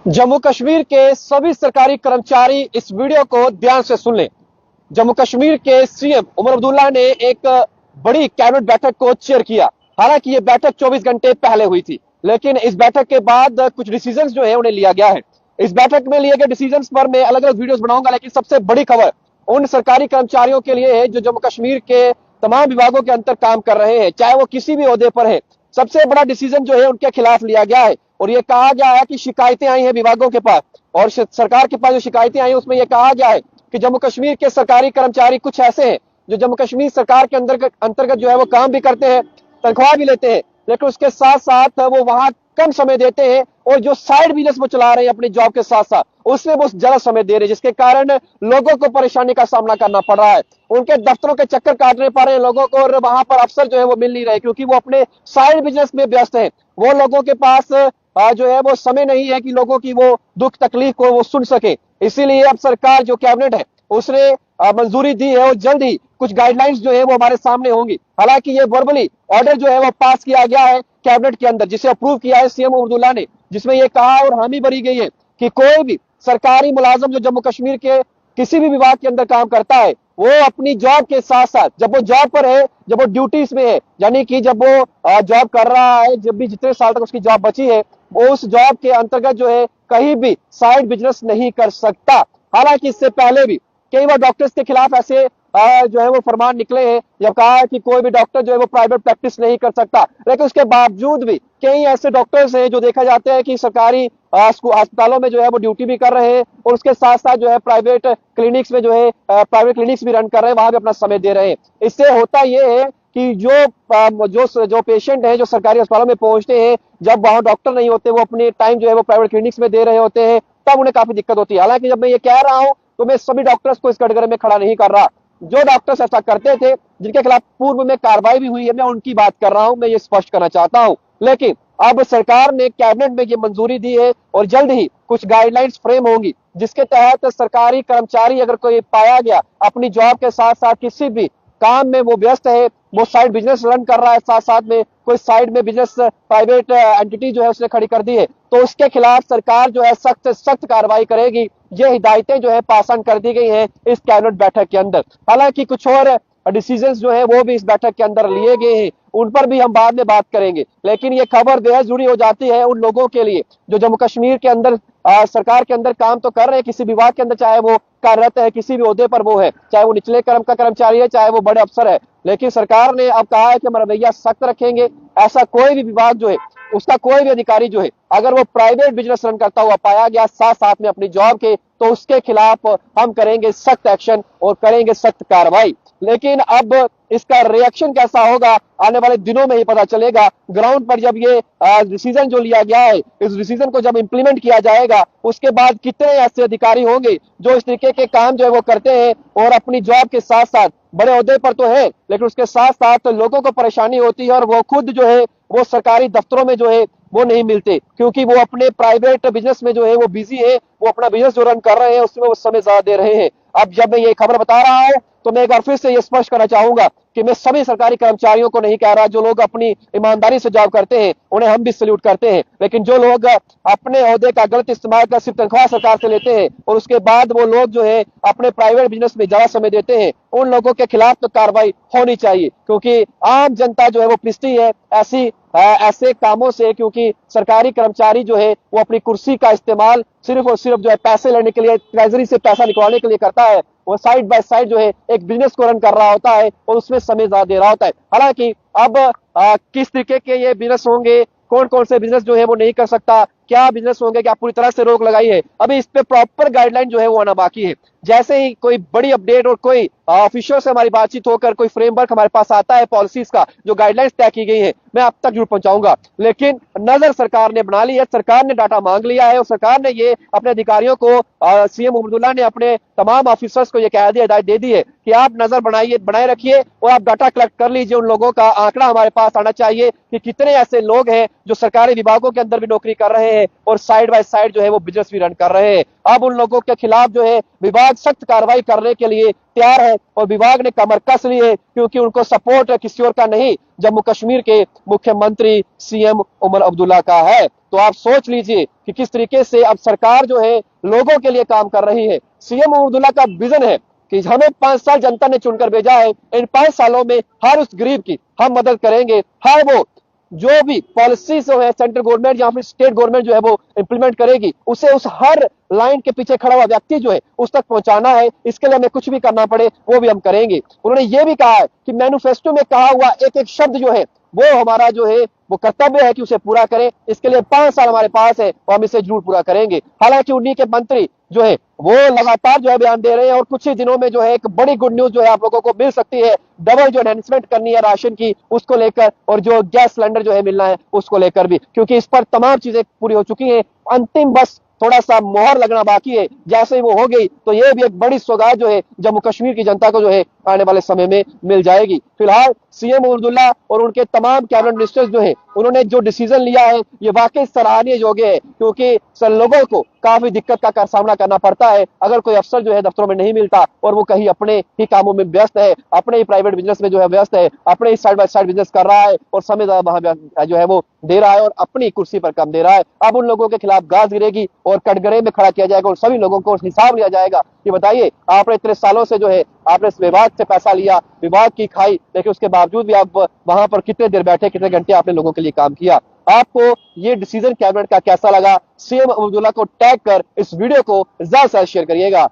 जम्मू कश्मीर के सभी सरकारी कर्मचारी इस वीडियो को ध्यान से सुन लें। जम्मू कश्मीर के सीएम उमर अब्दुल्ला ने एक बड़ी कैबिनेट बैठक को चेयर किया। हालांकि ये बैठक 24 घंटे पहले हुई थी, लेकिन इस बैठक के बाद कुछ डिसीजंस जो है उन्हें लिया गया है। इस बैठक में लिए गए डिसीजंस पर मैं अलग अलग वीडियोस बनाऊंगा, लेकिन सबसे बड़ी खबर उन सरकारी कर्मचारियों के लिए है जो जम्मू कश्मीर के तमाम विभागों के अंदर काम कर रहे हैं, चाहे वो किसी भी ओहदे पर है। सबसे बड़ा डिसीजन जो है उनके खिलाफ लिया गया है और ये कहा गया है कि शिकायतें आई हैं विभागों के पास, और सरकार के पास जो शिकायतें आई उसमें यह कहा गया है कि जम्मू कश्मीर के सरकारी कर्मचारी कुछ ऐसे हैं जो जम्मू कश्मीर सरकार के अंतर्गत जो है वो काम भी करते हैं, तनख्वाह भी लेते हैं, लेकिन उसके साथ साथ वो वहां कम समय देते हैं और जो साइड बिजनेस वो चला रहे हैं अपनी जॉब के साथ साथ उसमें वो ज्यादा समय दे रहे हैं, जिसके कारण लोगों को परेशानी का सामना करना पड़ रहा है। उनके दफ्तरों के चक्कर काटने पड़ रहे हैं लोगों को, और वहां पर अफसर जो है वो मिल नहीं रहे क्योंकि वो अपने साइड बिजनेस में व्यस्त है। वो लोगों के पास जो है वो समय नहीं है कि लोगों की वो दुख तकलीफ को वो सुन सके। इसीलिए अब सरकार जो कैबिनेट है उसने मंजूरी दी है और जल्द ही कुछ गाइडलाइंस जो है वो हमारे सामने होंगी। हालांकि ये वर्बली ऑर्डर जो है वो पास किया गया है कैबिनेट के अंदर, जिसे अप्रूव किया है सीएम अब्दुल्ला ने, जिसमें ये कहा और हामी भरी गई है कि कोई भी सरकारी मुलाजिम जो जम्मू कश्मीर के किसी भी विभाग के अंदर काम करता है वो अपनी जॉब के साथ साथ जब वो जॉब पर है, जब वो ड्यूटीज में है, यानी कि जब वो जॉब कर रहा है, जब भी जितने साल तक उसकी जॉब बची है, वो उस जॉब के अंतर्गत जो है कहीं भी साइड बिजनेस नहीं कर सकता। हालांकि इससे पहले भी कई बार डॉक्टर्स के खिलाफ ऐसे जो है वो फरमान निकले हैं, जब कहा है कि कोई भी डॉक्टर जो है वो प्राइवेट प्रैक्टिस नहीं कर सकता, लेकिन उसके बावजूद भी कई ऐसे डॉक्टर्स हैं जो देखा जाते हैं कि सरकारी अस्पतालों में जो है वो ड्यूटी भी कर रहे हैं और उसके साथ साथ जो है प्राइवेट क्लिनिक्स में जो है प्राइवेट क्लिनिक्स भी रन कर रहे हैं, वहां भी अपना समय दे रहे हैं। इससे होता यह है कि जो पेशेंट है जो सरकारी अस्पतालों में पहुंचते हैं, जब वहां डॉक्टर नहीं होते, वो अपने टाइम जो है वो प्राइवेट क्लिनिक्स में दे रहे होते हैं, तब उन्हें काफी दिक्कत होती है। हालांकि जब मैं ये कह रहा हूं तो मैं सभी डॉक्टर्स को इस कटघरे में खड़ा नहीं कर रहा। जो डॉक्टर्स ऐसा करते थे, जिनके खिलाफ पूर्व में कार्रवाई भी हुई है, मैं उनकी बात कर रहा हूं, मैं ये स्पष्ट करना चाहता हूं। लेकिन अब सरकार ने कैबिनेट में ये मंजूरी दी है और जल्द ही कुछ गाइडलाइंस फ्रेम होंगी, जिसके तहत सरकारी कर्मचारी अगर कोई पाया गया अपनी जॉब के साथ साथ किसी भी काम में वो व्यस्त है, वो साइड बिजनेस रन कर रहा है, साथ साथ में कोई साइड में बिजनेस प्राइवेट एंटिटी जो है उसने खड़ी कर दी है, तो उसके खिलाफ सरकार जो है सख्त सख्त कार्रवाई करेगी। ये हिदायतें जो है पास ऑन कर दी गई हैं इस कैबिनेट बैठक के अंदर। हालांकि कुछ और डिसीजंस जो है वो भी इस बैठक के अंदर लिए गए हैं, उन पर भी हम बाद में बात करेंगे। लेकिन ये खबर बेहद जुड़ी हो जाती है उन लोगों के लिए जो जम्मू कश्मीर के अंदर सरकार के अंदर काम तो कर रहे हैं, किसी विभाग के अंदर, चाहे वो कार्यरत है, किसी भी ओहदे पर वो है, चाहे वो निचले क्रम का कर्मचारी है, चाहे वो बड़े अफसर है। लेकिन सरकार ने अब कहा है कि हम रवैया सख्त रखेंगे। ऐसा कोई भी विभाग जो है, उसका कोई भी अधिकारी जो है, अगर वो प्राइवेट बिजनेस रन करता हुआ पाया गया साथ साथ में अपनी जॉब के, तो उसके खिलाफ हम करेंगे सख्त एक्शन और करेंगे सख्त कार्रवाई। लेकिन अब इसका रिएक्शन कैसा होगा आने वाले दिनों में ही पता चलेगा। ग्राउंड पर जब ये डिसीजन जो लिया गया है, इस डिसीजन को जब इंप्लीमेंट किया जाएगा, उसके बाद कितने ऐसे अधिकारी होंगे जो इस तरीके के काम जो है वो करते हैं और अपनी जॉब के साथ साथ बड़े ओहदे पर तो है, लेकिन उसके साथ साथ लोगों को परेशानी होती है और वो खुद जो है वो सरकारी दफ्तरों में जो है वो नहीं मिलते, क्योंकि वो अपने प्राइवेट बिजनेस में जो है वो बिजी है, वो अपना बिजनेस जो रन कर रहे हैं उसमें वो समय ज्यादा दे रहे हैं। अब जब मैं ये खबर बता रहा हूं तो मैं एक बार फिर से ये स्पष्ट करना चाहूंगा कि मैं सभी सरकारी कर्मचारियों को नहीं कह रहा। जो लोग अपनी ईमानदारी से जॉब करते हैं उन्हें हम भी सल्यूट करते हैं, लेकिन जो लोग अपने ओहदे का गलत इस्तेमाल कर सिर्फ तनख्वाह सरकार से लेते हैं और उसके बाद वो लोग जो है अपने प्राइवेट बिजनेस में ज्यादा समय देते हैं, उन लोगों के खिलाफ तो कार्रवाई होनी चाहिए, क्योंकि आम जनता जो है वो पिसती है ऐसे कामों से, क्योंकि सरकारी कर्मचारी जो है वो अपनी कुर्सी का इस्तेमाल सिर्फ और सिर्फ जो है पैसे लेने के लिए, ट्रेजरी से पैसा निकालने के लिए करता है। वो साइड बाय साइड जो है एक बिजनेस को रन कर रहा होता है और उसमें समय ज्यादा दे रहा होता है। हालांकि अब किस तरीके के ये बिजनेस होंगे, कौन कौन से बिजनेस जो है वो नहीं कर सकता, क्या बिजनेस होंगे, क्या पूरी तरह से रोक लगाई है, अभी इस पे प्रॉपर गाइडलाइन जो है वो आना बाकी है। जैसे ही कोई बड़ी अपडेट और कोई ऑफिशियल से हमारी बातचीत होकर कोई फ्रेमवर्क हमारे पास आता है पॉलिसीज का, जो गाइडलाइंस तय की गई है, मैं आप तक जरूर पहुंचाऊंगा। लेकिन नजर सरकार ने बना ली है, सरकार ने डाटा मांग लिया है और सरकार ने ये अपने अधिकारियों को, सीएम अब्दुल्ला ने अपने तमाम ऑफिसर्स को ये कह दिया, हिदायत दे दी है कि आप नजर बनाए रखिए और आप डाटा कलेक्ट कर लीजिए। उन लोगों का आंकड़ा हमारे पास आना चाहिए कि कितने ऐसे लोग हैं जो सरकारी विभागों के अंदर भी नौकरी कर रहे हैं और साइड बाय साइड जो है वो बिजनेस भी रन कर रहे हैं। अब उन लोगों के खिलाफ जो है विभाग सख्त कार्रवाई करने के लिए तैयार है और विभाग ने कमर कस ली है, क्योंकि उनको सपोर्ट किसी और का नहीं, जम्मू कश्मीर के मुख्यमंत्री सीएम उमर अब्दुल्ला का है। तो आप सोच लीजिए कि किस तरीके से अब सरकार जो है लोगों के लिए काम कर रही है। सीएम उमर अब्दुल्ला का विजन है कि हमें 5 साल जनता ने चुनकर भेजा है, इन 5 सालों में हर उस गरीब की हम मदद करेंगे। हर वो जो भी पॉलिसी जो है सेंट्रल गवर्नमेंट या फिर स्टेट गवर्नमेंट जो है वो इंप्लीमेंट करेगी, उसे उस हर लाइन के पीछे खड़ा हुआ व्यक्ति जो है उस तक पहुंचाना है। इसके लिए हमें कुछ भी करना पड़े वो भी हम करेंगे। उन्होंने ये भी कहा है कि मैनिफेस्टो में कहा हुआ एक एक शब्द जो है वो हमारा जो है वो कर्तव्य है कि उसे पूरा करें। इसके लिए 5 साल हमारे पास है और हम इसे जरूर पूरा करेंगे। हालांकि उन्हीं के मंत्री जो है वो लगातार जो है बयान दे रहे हैं और कुछ ही दिनों में जो है एक बड़ी गुड न्यूज जो है आप लोगों को मिल सकती है। डबल जो एनहांसमेंट करनी है राशन की उसको लेकर और जो गैस सिलेंडर जो है मिलना है उसको लेकर भी, क्योंकि इस पर तमाम चीजें पूरी हो चुकी हैं। अंतिम बस थोड़ा सा मोहर लगना बाकी है। जैसे ही वो हो गई तो ये भी एक बड़ी सौगात जो है जम्मू कश्मीर की जनता को जो है आने वाले समय में मिल जाएगी। फिलहाल सीएम अब्दुल्ला और उनके तमाम कैबिनेट मिनिस्टर्स जो है उन्होंने जो डिसीजन लिया है ये वाकई सराहनीय योग्य है, क्योंकि लोगों को काफी दिक्कत का सामना करना पड़ता है अगर कोई अफसर जो है दफ्तरों में नहीं मिलता और वो कहीं अपने ही कामों में व्यस्त है, अपने ही प्राइवेट बिजनेस में जो है व्यस्त है, अपने ही साइड बाय साइड बिजनेस कर रहा है और समय वहां जो है वो दे रहा है और अपनी कुर्सी पर कम दे रहा है। अब उन लोगों के खिलाफ गाज गिरेगी और कटघरे में खड़ा किया जाएगा और सभी लोगों को हिसाब लिया जाएगा कि बताइए आपने इतने सालों से जो है आपने इस विभाग से पैसा लिया, विभाग की खाई, लेकिन उसके बावजूद भी आप वहां पर कितने देर बैठे, कितने घंटे आपने लोगों के लिए काम किया। आपको ये डिसीजन कैबिनेट का कैसा लगा? सीएम अब्दुल्ला को टैग कर इस वीडियो को ज्यादा से ज्यादा शेयर करिएगा।